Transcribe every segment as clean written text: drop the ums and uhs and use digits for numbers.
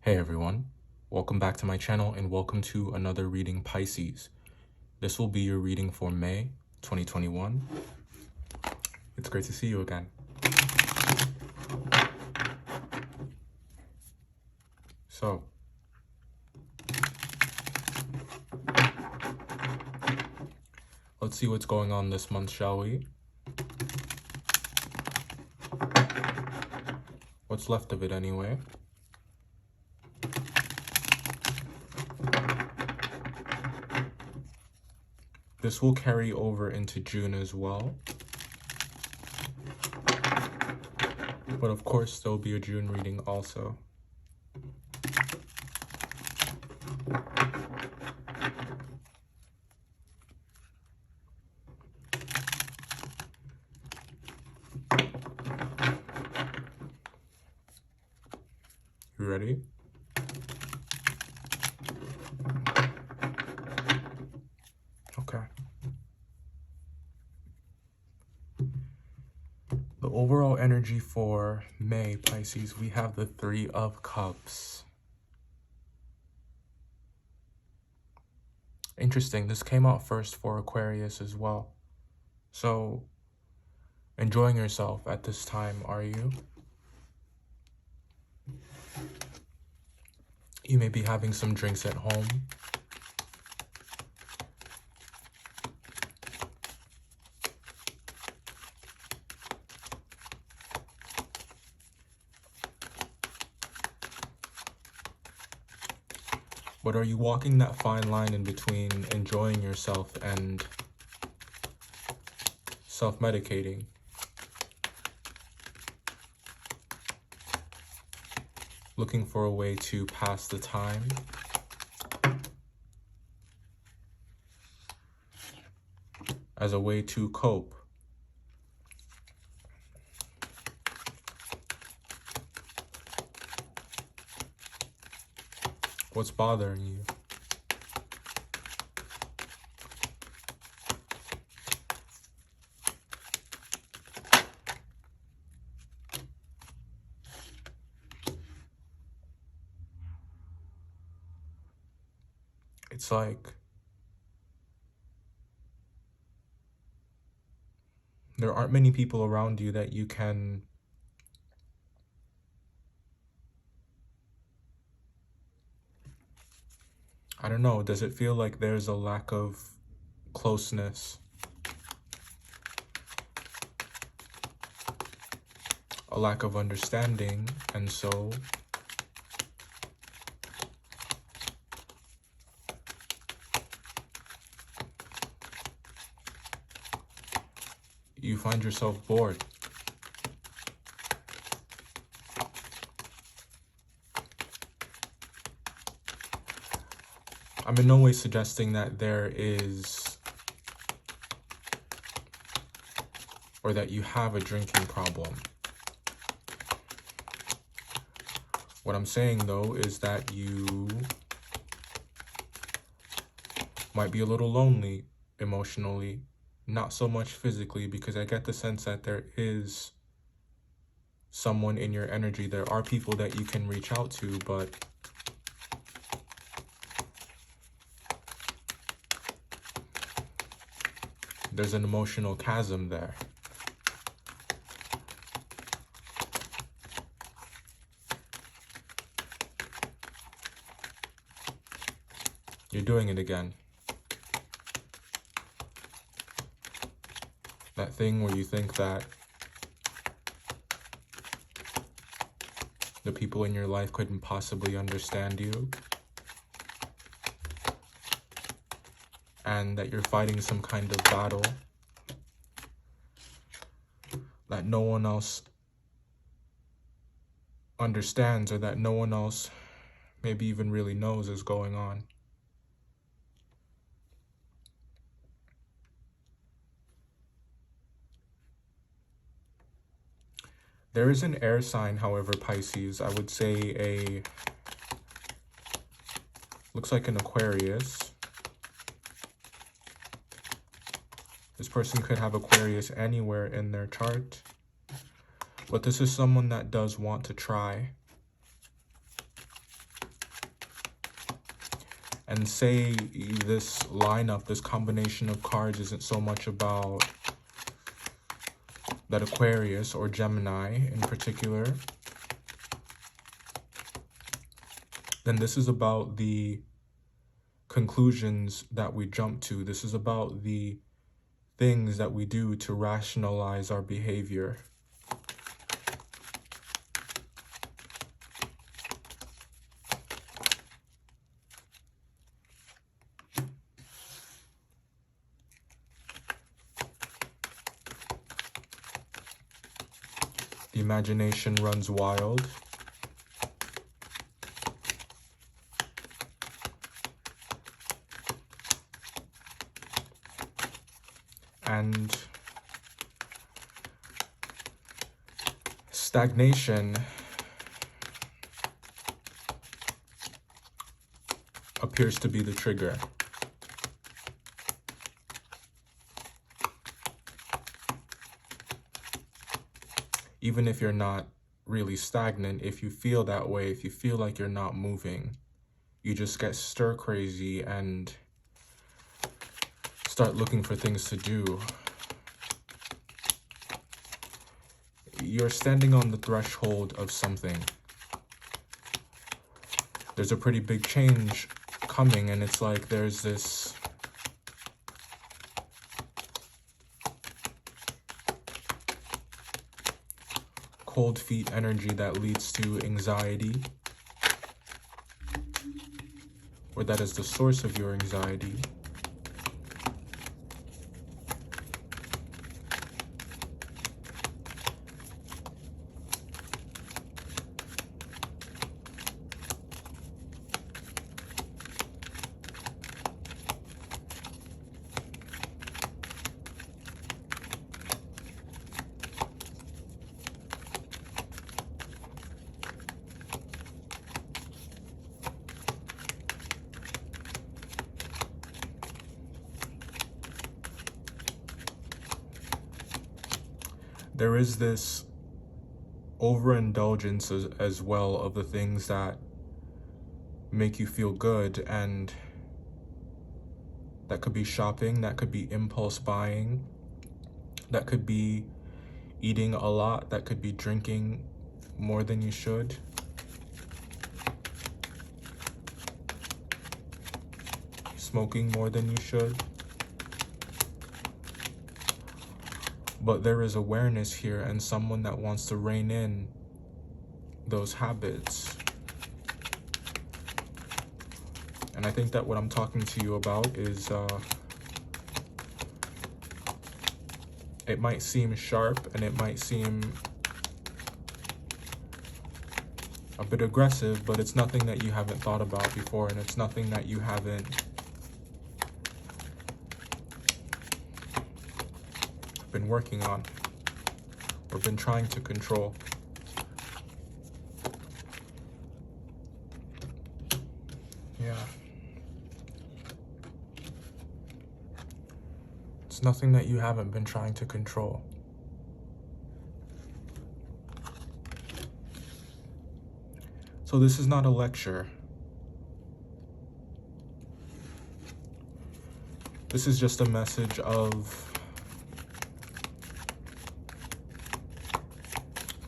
Hey everyone, welcome back to my channel and welcome to another reading Pisces. This will be your reading for May 2021. It's great to see you again. So, let's see what's going on this month, shall we? What's left of it anyway. This will carry over into June as well. But of course, there'll be a June reading also. You ready? Okay. The overall energy for May, Pisces, we have the Three of Cups. Interesting, this came out first for Aquarius as well. So, enjoying yourself at this time, are you? You may be having some drinks at home. But are you walking that fine line in between enjoying yourself and self-medicating? Looking for a way to pass the time? As a way to cope? What's bothering you? It's like there aren't many people around you that you can I don't know, does it feel like there's a lack of closeness? A lack of understanding, and so you find yourself bored. I'm in no way suggesting that there is, or that you have a drinking problem. What I'm saying, though, is that you might be a little lonely emotionally, not so much physically, because I get the sense that there is someone in your energy. There are people that you can reach out to, but there's an emotional chasm there. You're doing it again. That thing where you think that the people in your life couldn't possibly understand you, and that you're fighting some kind of battle that no one else understands, or that no one else maybe even really knows is going on. There is an air sign, however, Pisces. I would say looks like an Aquarius. This person could have Aquarius anywhere in their chart. But this is someone that does want to try. And say this lineup, this combination of cards isn't so much about that Aquarius or Gemini in particular, then this is about the conclusions that we jump to. This is about the things that we do to rationalize our behavior. The imagination runs wild. And stagnation appears to be the trigger. Even if you're not really stagnant, if you feel that way, if you feel like you're not moving, you just get stir crazy and start looking for things to do. You're standing on the threshold of something. There's a pretty big change coming, and it's like there's this cold feet energy that leads to anxiety, or that is the source of your anxiety. There is this overindulgence as well of the things that make you feel good, and that could be shopping, that could be impulse buying, that could be eating a lot, that could be drinking more than you should. Smoking more than you should. But there is awareness here and someone that wants to rein in those habits. And I think that what I'm talking to you about is, it might seem sharp and it might seem a bit aggressive, but it's nothing that you haven't thought about before, and it's nothing that you haven't been working on or been trying to control. Yeah. It's nothing that you haven't been trying to control. So this is not a lecture. This is just a message of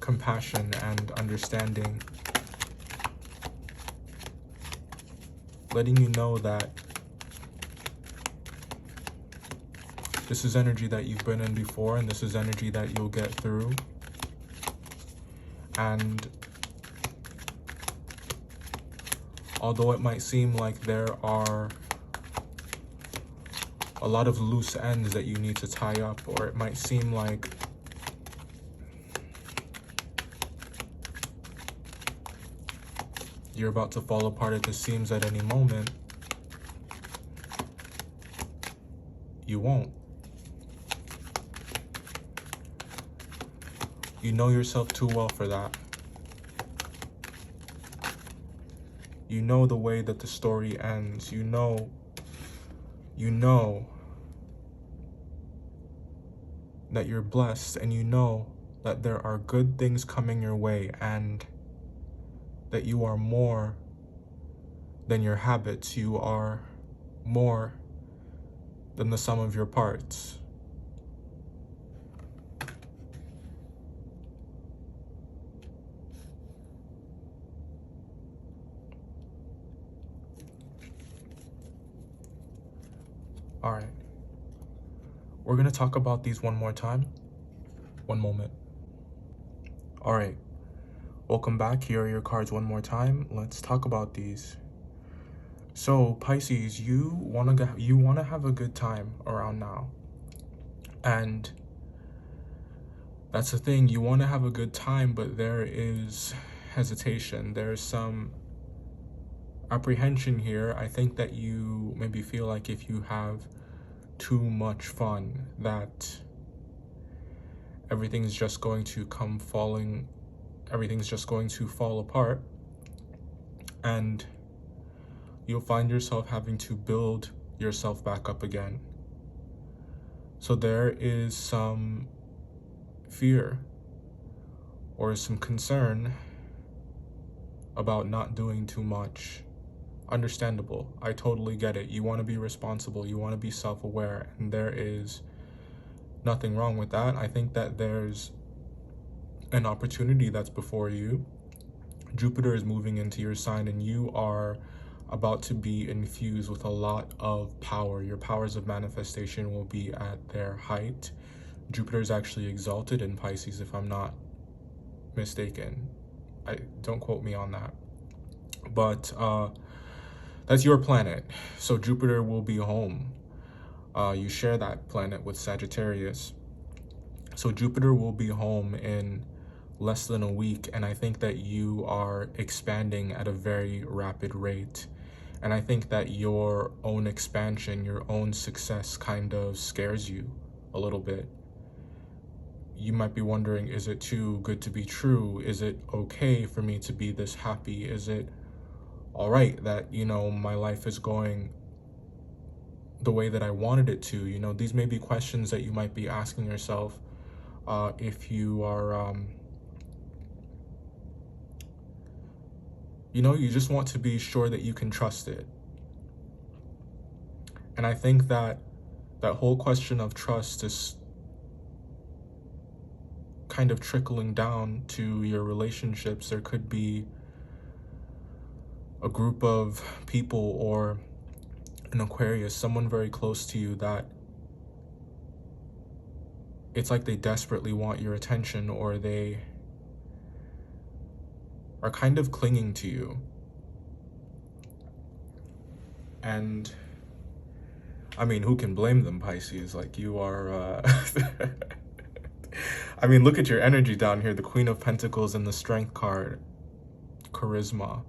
compassion and understanding, letting you know that this is energy that you've been in before, and this is energy that you'll get through. And although it might seem like there are a lot of loose ends that you need to tie up, or it might seem like you're about to fall apart at the seams at any moment, you won't. You know yourself too well for that. You know the way that the story ends. You know that you're blessed, and you know that there are good things coming your way, and that you are more than your habits. You are more than the sum of your parts. All right. We're going to talk about these one more time. One moment. All right. Welcome back. Here are your cards one more time. Let's talk about these. So, Pisces, you want to have a good time around now. And that's the thing. You want to have a good time, but there is hesitation. There's some apprehension here. I think that you maybe feel like if you have too much fun, that everything's just going to fall apart, and you'll find yourself having to build yourself back up again. So there is some fear or some concern about not doing too much. Understandable. I totally get it. You want to be responsible. You want to be self-aware, and there is nothing wrong with that. I think that there's an opportunity that's before you. Jupiter is moving into your sign, and you are about to be infused with a lot of power. Your powers of manifestation will be at their height. Jupiter is actually exalted in Pisces, if I'm not mistaken. Don't quote me on that. But that's your planet. So Jupiter will be home. You share that planet with Sagittarius. So Jupiter will be home in less than a week, and I think that you are expanding at a very rapid rate. And I think that your own expansion, your own success kind of scares you a little bit. You might be wondering, is it too good to be true? Is it okay for me to be this happy? Is it all right that, my life is going the way that I wanted it to? These may be questions that you might be asking yourself if you are, you just want to be sure that you can trust it. And I think that that whole question of trust is kind of trickling down to your relationships. There could be a group of people or an Aquarius, someone very close to you, that it's like they desperately want your attention, or they are kind of clinging to you. And I mean, who can blame them, Pisces? Like, you are I mean, look at your energy down here, the Queen of Pentacles and the Strength card, charisma.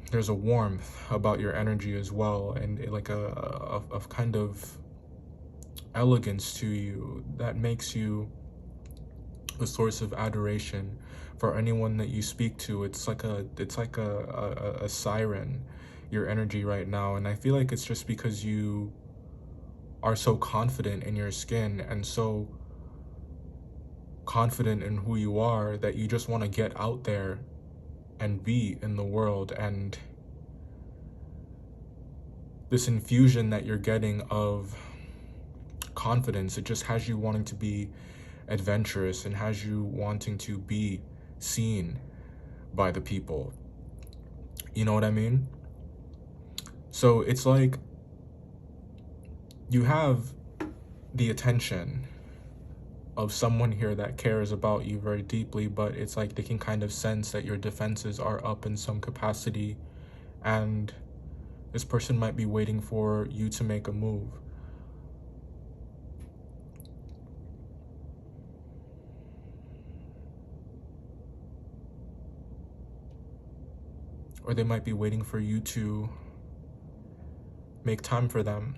There's a warmth about your energy as well, and like a kind of elegance to you that makes you a source of adoration for anyone that you speak to. It's like a siren, your energy right now. And I feel like it's just because you are so confident in your skin and so confident in who you are that you just want to get out there and be in the world. And this infusion that you're getting of confidence, it just has you wanting to be adventurous and has you wanting to be seen by the people. You know what I mean? So it's like you have the attention of someone here that cares about you very deeply, but it's like they can kind of sense that your defenses are up in some capacity, and this person might be waiting for you to make a move. Or they might be waiting for you to make time for them.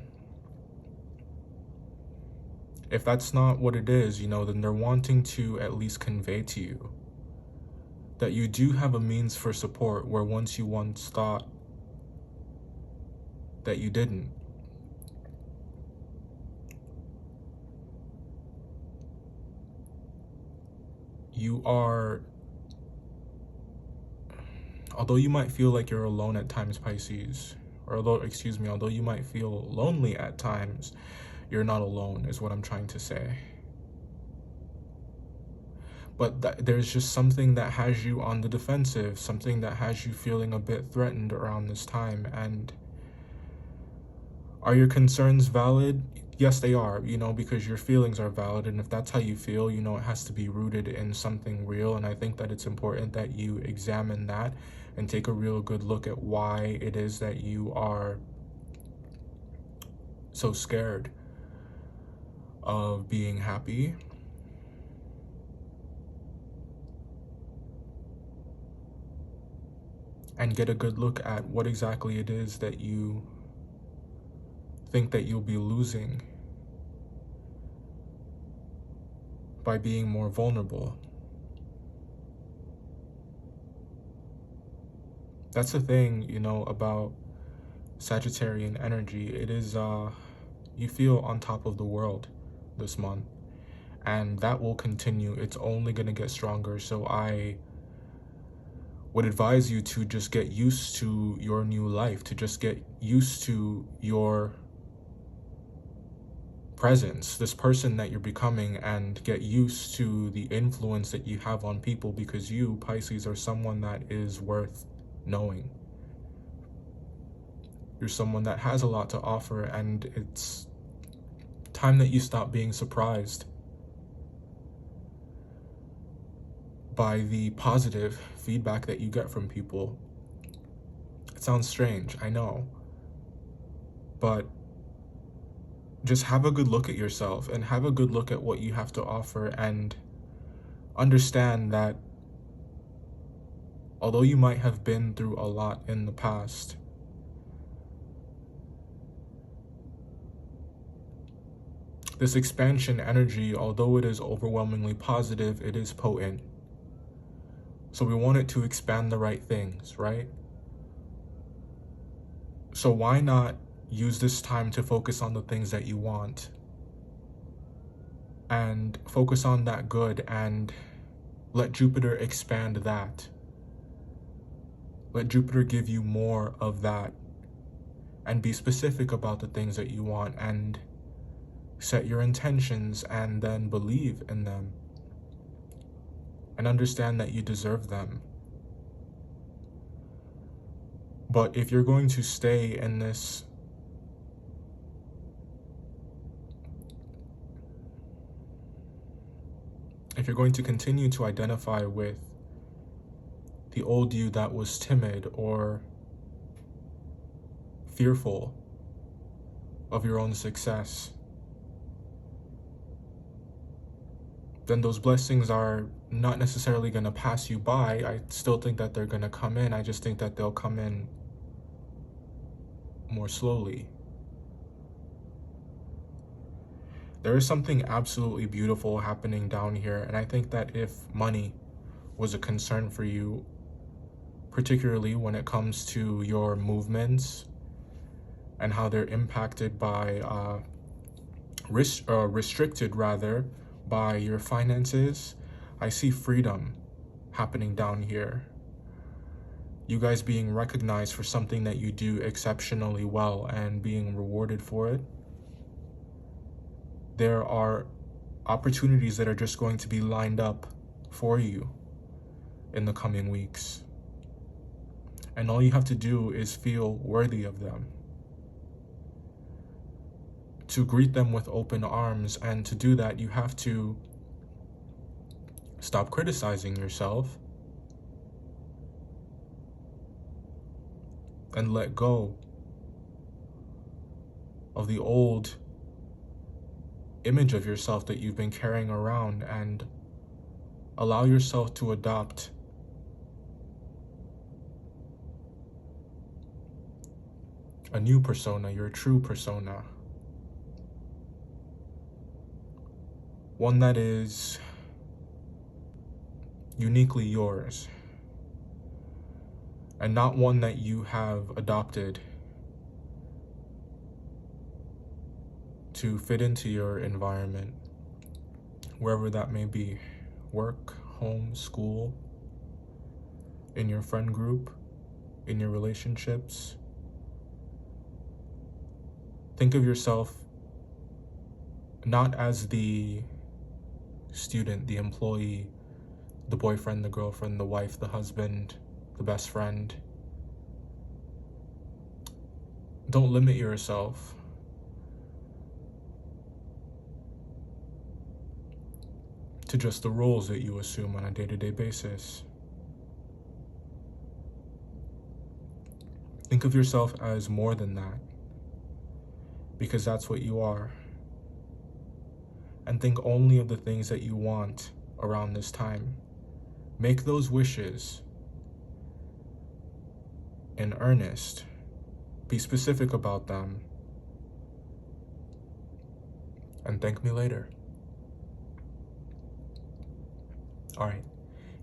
If that's not what it is, then they're wanting to at least convey to you that you do have a means for support where once you thought that you didn't. You are Although you might feel like you're alone at times, Pisces, or although you might feel lonely at times, you're not alone, is what I'm trying to say. But there's just something that has you on the defensive, something that has you feeling a bit threatened around this time. And are your concerns valid? Yes, they are, because your feelings are valid. And if that's how you feel, it has to be rooted in something real. And I think that it's important that you examine that and take a real good look at why it is that you are so scared of being happy. And get a good look at what exactly it is that you think that you'll be losing by being more vulnerable. That's the thing, about Sagittarian energy. It is, you feel on top of the world this month, and that will continue. It's only going to get stronger. So I would advise you to just get used to your new life, to just get used to your presence, this person that you're becoming, and get used to the influence that you have on people, because you, Pisces, are someone that is worth knowing. You're someone that has a lot to offer, and it's time that you stop being surprised by the positive feedback that you get from people. It sounds strange, I know, but just have a good look at yourself and have a good look at what you have to offer, and understand that although you might have been through a lot in the past, this expansion energy, although it is overwhelmingly positive, it is potent. So we want it to expand the right things, right? So why not use this time to focus on the things that you want, and focus on that good, and let Jupiter expand that. Let Jupiter give you more of that, and be specific about the things that you want, and set your intentions, and then believe in them, and understand that you deserve them. But if you're going to stay in this if you're going to continue to identify with the old you that was timid or fearful of your own success, then those blessings are not necessarily going to pass you by. I still think that they're going to come in. I just think that they'll come in more slowly. There is something absolutely beautiful happening down here, and I think that if money was a concern for you, particularly when it comes to your movements and how they're impacted by restricted rather by your finances, I see freedom happening down here. You guys being recognized for something that you do exceptionally well and being rewarded for it. There are opportunities that are just going to be lined up for you in the coming weeks. And all you have to do is feel worthy of them, to greet them with open arms. And to do that, you have to stop criticizing yourself and let go of the old image of yourself that you've been carrying around, and allow yourself to adopt a new persona, your true persona. One that is uniquely yours, and not one that you have adopted to fit into your environment, wherever that may be, work, home, school, in your friend group. in your relationships. Think of yourself not as the student, the employee, the boyfriend, the girlfriend, the wife, the husband, the best friend. Don't limit yourself to just the roles that you assume on a day-to-day basis. Think of yourself as more than that, because that's what you are. And think only of the things that you want around this time. Make those wishes in earnest. Be specific about them. And thank me later. Alright,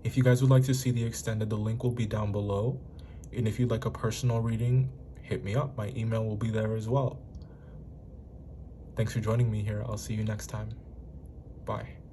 if you guys would like to see the extended, the link will be down below. And if you'd like a personal reading, hit me up. My email will be there as well. Thanks for joining me here. I'll see you next time. Bye.